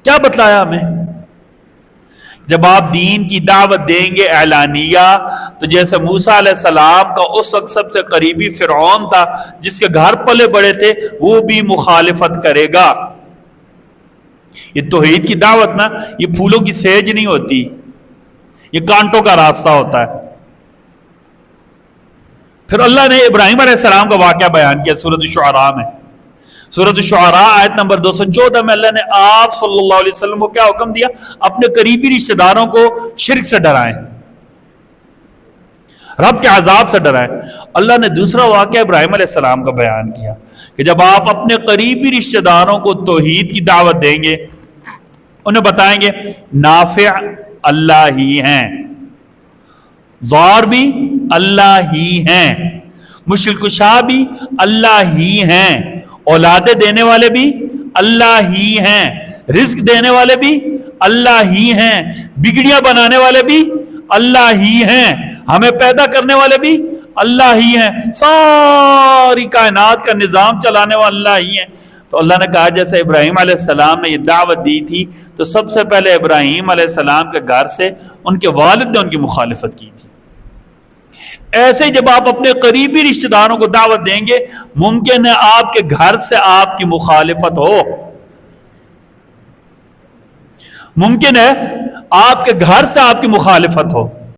کیا بتلایا ہمیں؟ جب آپ دین کی دعوت دیں گے اعلانیہ، تو جیسے موسیٰ علیہ السلام کا اس وقت سب سے قریبی فرعون تھا جس کے گھر پلے بڑے تھے، وہ بھی مخالفت کرے گا۔ یہ توحید کی دعوت نا، یہ پھولوں کی سیج نہیں ہوتی، یہ کانٹوں کا راستہ ہوتا ہے۔ پھر اللہ نے ابراہیم علیہ السلام کا واقعہ بیان کیا سورۃ الشعراء میں۔ سورۃ الشعراء آیت نمبر 214 میں اللہ نے آپ صلی اللہ علیہ وسلم کو کیا حکم دیا؟ اپنے قریبی رشتہ داروں کو شرک سے ڈرائیں، رب کے عذاب سے ڈرائیں۔ اللہ نے دوسرا واقعہ ابراہیم علیہ السلام کا بیان کیا کہ جب آپ اپنے قریبی رشتہ داروں کو توحید کی دعوت دیں گے، انہیں بتائیں گے نافع اللہ ہی ہیں، ضار بھی اللہ ہی ہیں، مشکل کشا بھی اللہ ہی ہیں، اولادیں دینے والے بھی اللہ ہی ہیں، رزق دینے والے بھی اللہ ہی ہیں، بگڑیاں بنانے والے بھی اللہ ہی ہیں، ہمیں پیدا کرنے والے بھی اللہ ہی ہیں، ساری کائنات کا نظام چلانے والے اللہ ہی ہیں۔ تو اللہ نے کہا جیسے ابراہیم علیہ السلام نے یہ دعوت دی تھی تو سب سے پہلے ابراہیم علیہ السلام کے گھر سے ان کے والد نے ان کی مخالفت کی تھی۔ ایسے جب آپ اپنے قریبی رشتہ داروں کو دعوت دیں گے، ممکن ہے آپ کے گھر سے آپ کی مخالفت ہو، ممکن ہے آپ کے گھر سے آپ کی مخالفت ہو۔